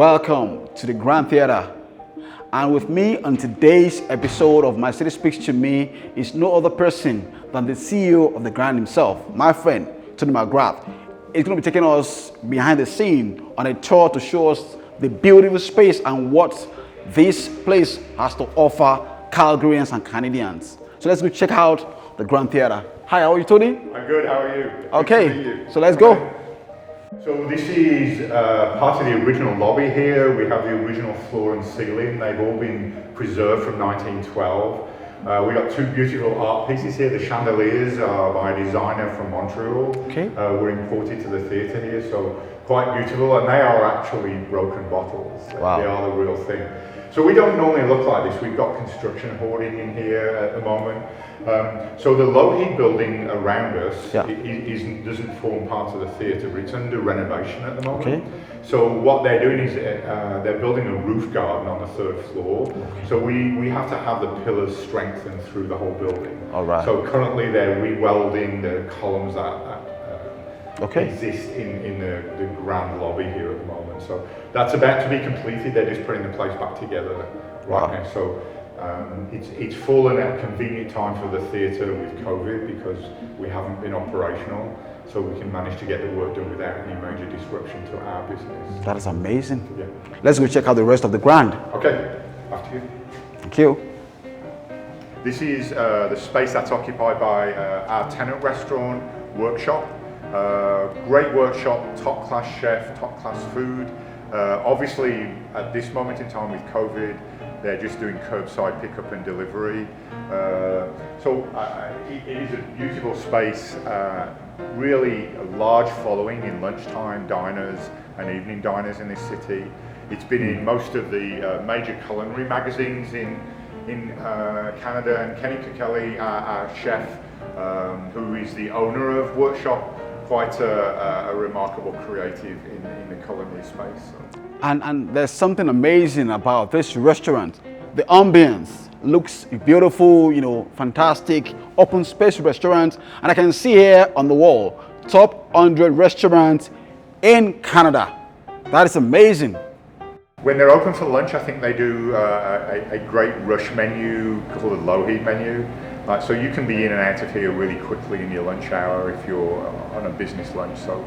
Welcome to the Grand Theatre. And with me on today's episode of My City Speaks to Me is no other person than the CEO of the Grand himself, my friend, Tony McGrath. He's going to be taking us behind the scene on a tour to show us the beautiful space and what this place has to offer Calgarians and Canadians. So let's go check out the Grand Theatre. Hi, how are you, Tony? I'm good, how are you? Okay, good to meet you. So let's go. So this is part of the original lobby here. We have the original floor and ceiling. They've all been preserved from 1912. We got two beautiful art pieces here. The chandeliers are by a designer from Montreal. Okay. Were imported to the theatre here, so quite beautiful. And they are actually broken bottles. Wow. They are the real thing. So we don't normally look like this. We've got construction hoarding in here at the moment. So the low heat building around us doesn't form part of the theatre. It's under renovation at the moment. Okay. So what they're doing is they're building a roof garden on the third floor. Okay. So we have to have the pillars strengthened through the whole building. All right. So currently they're re-welding the columns that exist in the grand lobby here at the moment. So that's about to be completed. They're just putting the place back together right now. So it's fallen at a convenient time for the theatre with COVID because we haven't been operational. So we can manage to get the work done without any major disruption to our business. That is amazing. Yeah. Let's go check out the rest of the Grand. Okay, after you. Thank you. This is the space that's occupied by our tenant restaurant workshop. Great workshop, top class chef, top class food. Obviously, at this moment in time with COVID, they're just doing curbside pickup and delivery. It is a beautiful space, really a large following in lunchtime diners and evening diners in this city. It's been in most of the major culinary magazines in Canada, and Kenny Kokeli, our chef, who is the owner of Workshop, quite a remarkable creative in the culinary space. So. And there's something amazing about this restaurant. The ambience looks beautiful, fantastic, open space restaurant. And I can see here on the wall, top 100 restaurants in Canada. That is amazing. When they're open for lunch, I think they do a great rush menu called a low heat menu. So you can be in and out of here really quickly in your lunch hour if you're on a business lunch. So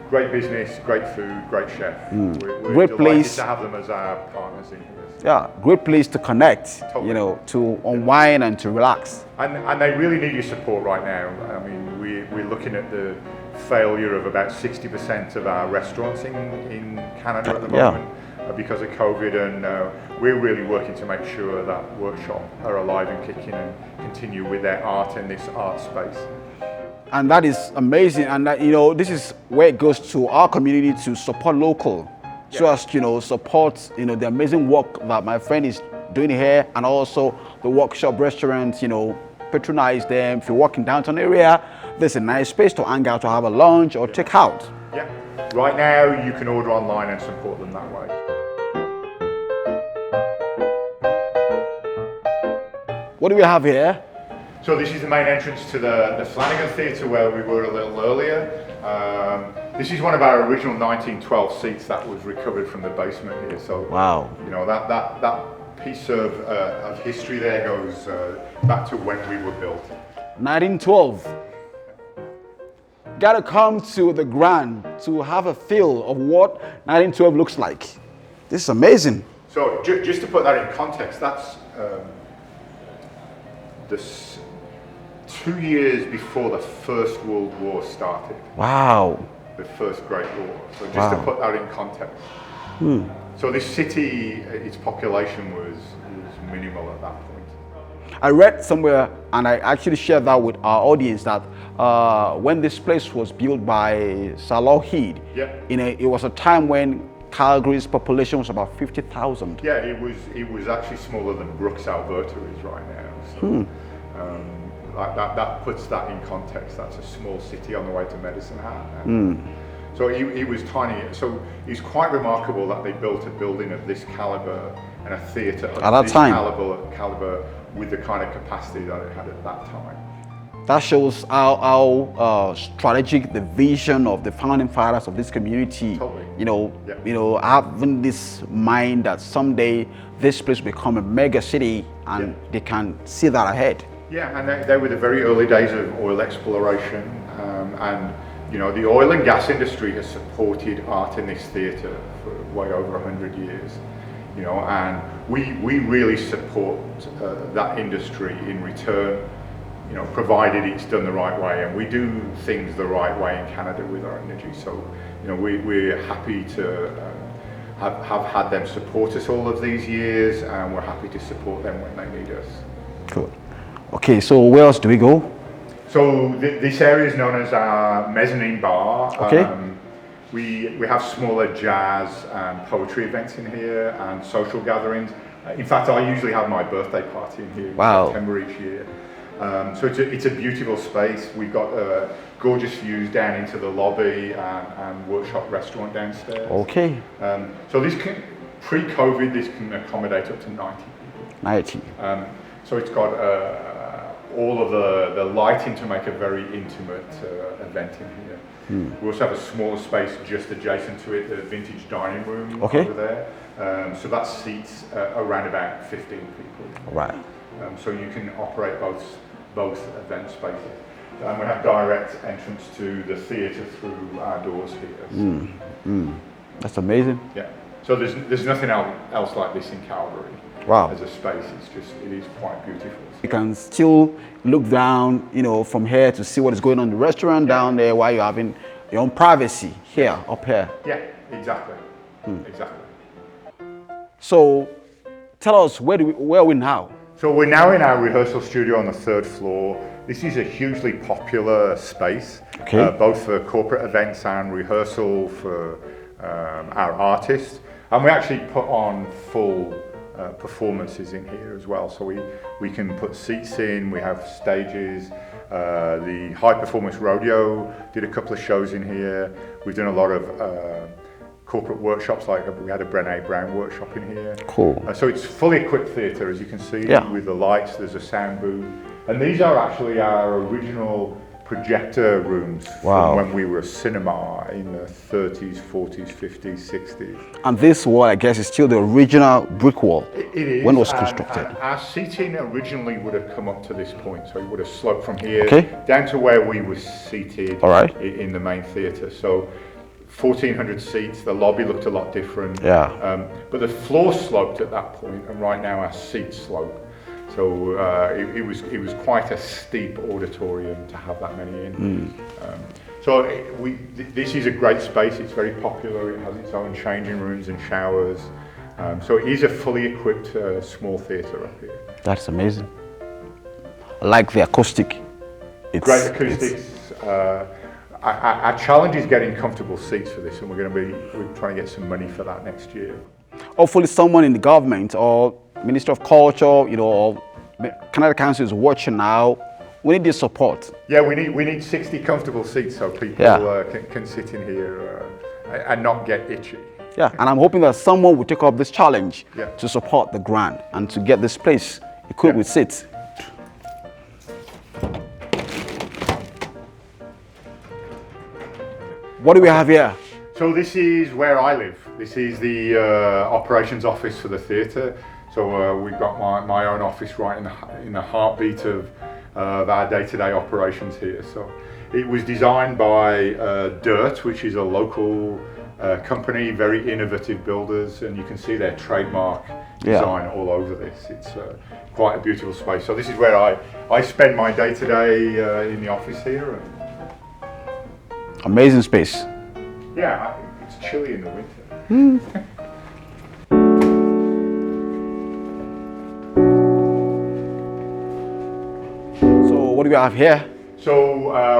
great business, great food, great chef. We're great delighted place to have them as our partners in here. Yeah, great place to connect, Totally. to unwind and to relax. And they really need your support right now. I mean, we're looking at the failure of about 60% of our restaurants in Canada at the moment. Because of COVID, and we're really working to make sure that Workshop are alive and kicking and continue with their art in this art space. And that is amazing, and that, this is where it goes to our community to support local, so as support the amazing work that my friend is doing here, and also the Workshop restaurant. Patronize them. If you walk in downtown area, there's a nice space to hang out, to have a lunch or take out. Yeah, right now you can order online and support them that way. What do we have here? So this is the main entrance to the Flanigan Theatre where we were a little earlier. This is one of our original 1912 seats that was recovered from the basement here. So wow, that piece of history there goes back to when we were built. 1912. Gotta come to the Grand to have a feel of what 1912 looks like. This is amazing. So just to put that in context, that's this 2 years before the First World War started. Wow. The First Great War. So just to put that in context. So this city, its population was minimal at that point. I read somewhere, and I actually shared that with our audience, that when this place was built by Sir Lougheed, it was a time when Calgary's population was about 50,000. Yeah, it was actually smaller than Brooks, Alberta is right now. So, that puts that in context. That's a small city on the way to Medicine Hat. So it was tiny. So it's quite remarkable that they built a building of this caliber and a theatre of this caliber with the kind of capacity that it had at that time. That shows how strategic the vision of the founding fathers of this community. Totally. Having this mind that someday this place will become a mega city, and they can see that ahead. Yeah, and they were the very early days of oil exploration, and the oil and gas industry has supported art in this theatre for way over 100 years. And we really support that industry in return, provided it's done the right way, and we do things the right way in Canada with our energy. So, we're happy to have had them support us all of these years, and we're happy to support them when they need us. Good. Okay, so where else do we go? So this area is known as our mezzanine bar. Okay. We have smaller jazz and poetry events in here and social gatherings. In fact, I usually have my birthday party in here in September each year. So it's a beautiful space. We've got gorgeous views down into the lobby and workshop restaurant downstairs. Okay. So pre-COVID, this can accommodate up to 90 people. 90. So it's got all of the lighting to make a very intimate event in here. We also have a smaller space just adjacent to it, the vintage dining room over there. So that seats around about 15 people. Right. So you can operate both event spaces. And we have direct entrance to the theatre through our doors here. That's amazing. Yeah. So there's nothing else like this in Calgary. Wow. As a space, it is quite beautiful. You can still look down, from here to see what is going on in the restaurant down there, while you're having your own privacy here, up here. Yeah, exactly. Exactly. So, tell us, where are we now? So we're now in our rehearsal studio on the 3rd floor. This is a hugely popular space, both for corporate events and rehearsal for our artists. And we actually put on full performances in here as well. So we can put seats in, we have stages. The High Performance Rodeo did a couple of shows in here. We've done a lot of corporate workshops, like we had a Brené Brown workshop in here. Cool. So it's fully equipped theatre, as you can see, with the lights. There's a sound booth. And these are actually our original projector rooms from when we were a cinema in the 30s, 40s, 50s, 60s. And this wall, I guess, is still the original brick wall. It is. When it was constructed. Our seating originally would have come up to this point, so it would have sloped from here down to where we were seated in the main theatre. So 1,400 seats, the lobby looked a lot different. But the floor sloped at that point, and right now our seats slope. So it was quite a steep auditorium to have that many in. So this is a great space. It's very popular. It has its own changing rooms and showers. So it is a fully equipped small theatre up here. That's amazing. I like the acoustic. Great acoustics. Our challenge is getting comfortable seats for this, and we're trying to get some money for that next year. Hopefully someone in the government or Minister of Culture, or Canada Council is watching now. We need this support. Yeah, we need 60 comfortable seats so people can sit in here and not get itchy. Yeah, and I'm hoping that someone will take up this challenge to support the grant and to get this place equipped with seats. What do we have here? So this is where I live. This is the operations office for the theatre. So we've got my own office right in the heartbeat of our day-to-day operations here. So it was designed by Dirt, which is a local company, very innovative builders, and you can see their trademark design all over this. It's quite a beautiful space. So this is where I spend my day-to-day in the office here. Amazing space. Yeah, it's chilly in the winter. So what do we have here? So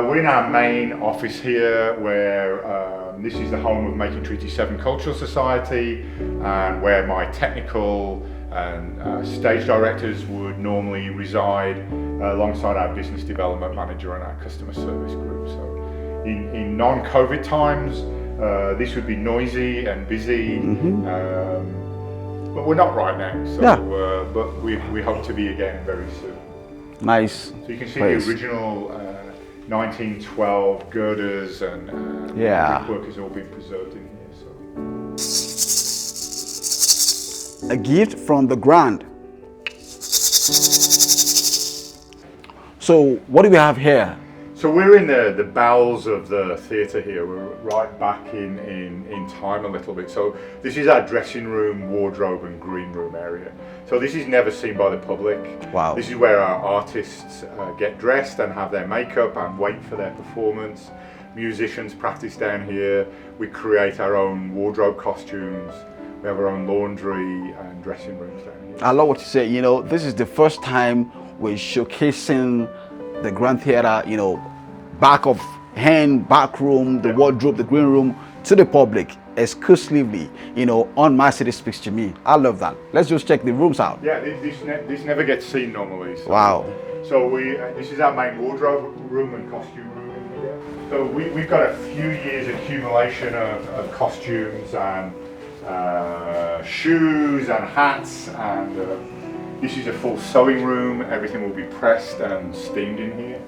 we're in our main office here, where this is the home of Making Treaty 7 Cultural Society, and where my technical and stage directors would normally reside alongside our business development manager and our customer service group. So in non-COVID times, this would be noisy and busy, but we're not right now. So, but we hope to be again very soon. Nice. So you can see place. the original 1912 girders and brickwork has all been preserved in here. So. A gift from the Grand. So what do we have here? So we're in the bowels of the theatre here. We're right back in time a little bit. So this is our dressing room, wardrobe and green room area. So this is never seen by the public. Wow. This is where our artists get dressed and have their makeup and wait for their performance. Musicians practice down here. We create our own wardrobe costumes. We have our own laundry and dressing rooms down here. I love what you say. You know, this is the first time we're showcasing the Grand Theatre, you know, back of hand, back room, the wardrobe, the green room to the public exclusively, you know, on My City Speaks to Me. I love that. Let's just check the rooms out. Yeah, this never gets seen normally. So, wow. So this is our main wardrobe room and costume room in here. So we've got a few years accumulation of costumes and shoes and hats, and this is a full sewing room. Everything will be pressed and steamed in here.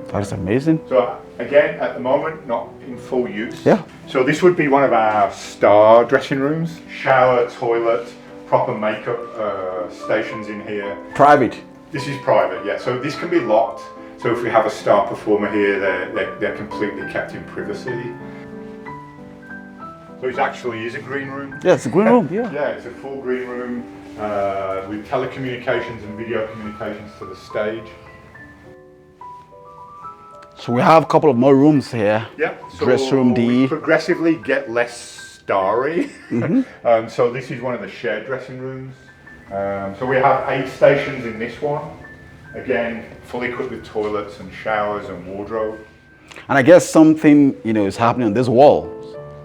That is amazing. So again, at the moment, not in full use. Yeah. So this would be one of our star dressing rooms. Shower, toilet, proper makeup stations in here. Private. This is private, yeah. So this can be locked. So if we have a star performer here, they're completely kept in privacy. So it actually is a green room. Yeah, it's a green room, yeah. Yeah, it's a full green room with telecommunications and video communications to the stage. So we have a couple of more rooms here. Yeah. So dress room D. we progressively get less starry. So this is one of the shared dressing rooms. So we have 8 stations in this one. Again, fully equipped with toilets and showers and wardrobe. And I guess something, you know, is happening on this wall.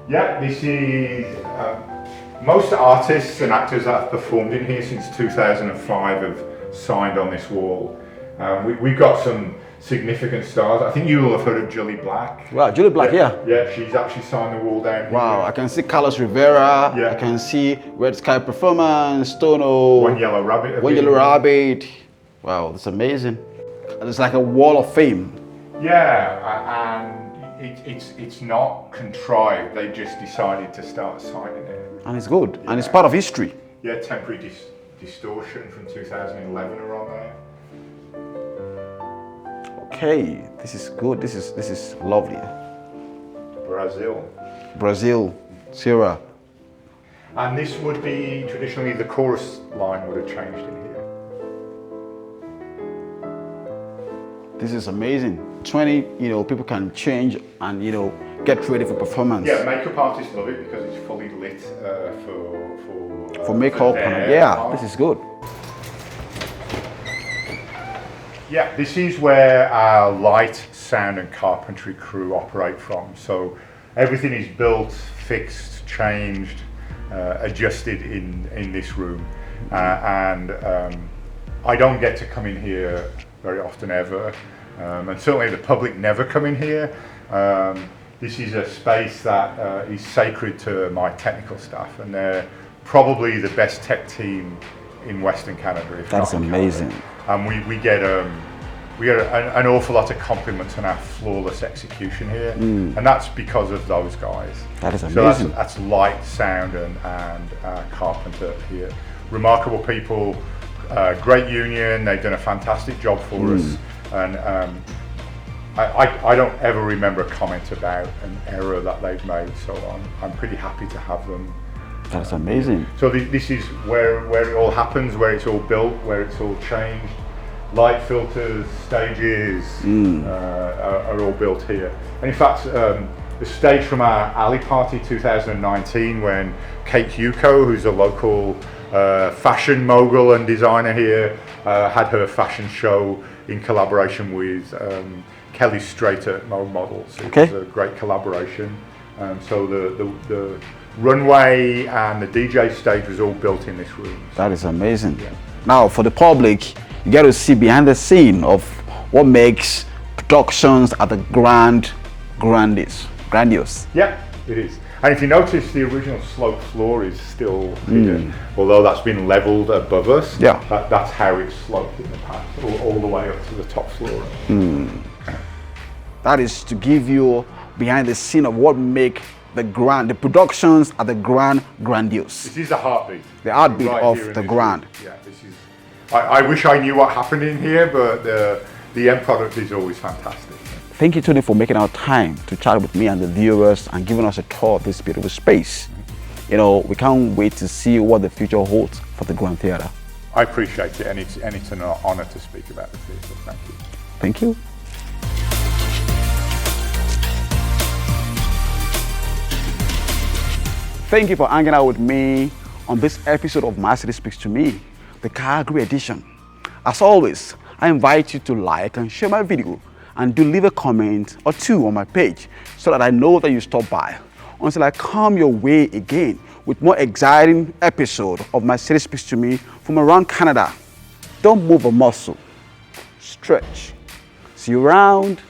Yeah, this is most artists and actors that have performed in here since 2005 have signed on this wall. We've got some significant stars. I think you will have heard of Julie Black. Wow, Julie Black, yeah. Yeah, she's actually signed the wall down here. Wow, I can see Carlos Rivera. Yeah. I can see Red Sky Performance, Stono. One Yellow Rabbit. One Yellow Rabbit. Wow, that's amazing. It's like a wall of fame. Yeah, and it's not contrived. They just decided to start signing it. And it's good. Yeah. And it's part of history. Yeah, Temporary Distortion from 2011 are on there. Okay, this is good. This is lovely. Brazil, Sierra. And this would be traditionally the chorus line would have changed in here. This is amazing. 20, you know, people can change and, you know, get ready for performance. Yeah, makeup artists love it because it's fully lit for makeup. Yeah, this is good. Yeah, this is where our light, sound and carpentry crew operate from. So everything is built, fixed, changed, adjusted in this room. I don't get to come in here very often ever. And certainly the public never come in here. This is a space that is sacred to my technical staff, and they're probably the best tech team in Western Canada. That's amazing. And we get an awful lot of compliments on our flawless execution here, and that's because of those guys. That is amazing. So that's light, sound, and carpenter here. Remarkable people, great union. They've done a fantastic job for us, and I don't ever remember a comment about an error that they've made. So I'm pretty happy to have them. That's amazing. So this is where it all happens, where it's all built, where it's all changed. Light filters, stages are all built here. And in fact, the stage from our Alley Party 2019, when Kate Yuko, who's a local fashion mogul and designer here, had her fashion show in collaboration with Kelly Strater at Mode Models. It was a great collaboration. So the runway and the DJ stage was all built in this room. That is amazing. Yeah. Now, for the public, you get to see behind the scene of what makes productions at the grandiose. Yeah, it is. And if you notice, the original slope floor is still here, although that's been levelled above us. Yeah. That's how it's sloped in the past, all the way up to the top floor. That is to give you behind the scene of what make the productions at the Grand grandiose. This is the heartbeat. The heartbeat right of here in the this Grand. room. Yeah, this is. I wish I knew what happened in here, but the end product is always fantastic. Thank you, Tony, for making our time to chat with me and the viewers and giving us a tour of this beautiful space. You know, we can't wait to see what the future holds for the Grand Theatre. I appreciate it, and it's an honour to speak about the theatre. Thank you. Thank you. Thank you for hanging out with me on this episode of My City Speaks to Me, the Calgary edition. As always, I invite you to like and share my video, and do leave a comment or two on my page so that I know that you stopped by. Until I come your way again with more exciting episode of My City Speaks to Me from around Canada. Don't move a muscle. Stretch. See you around.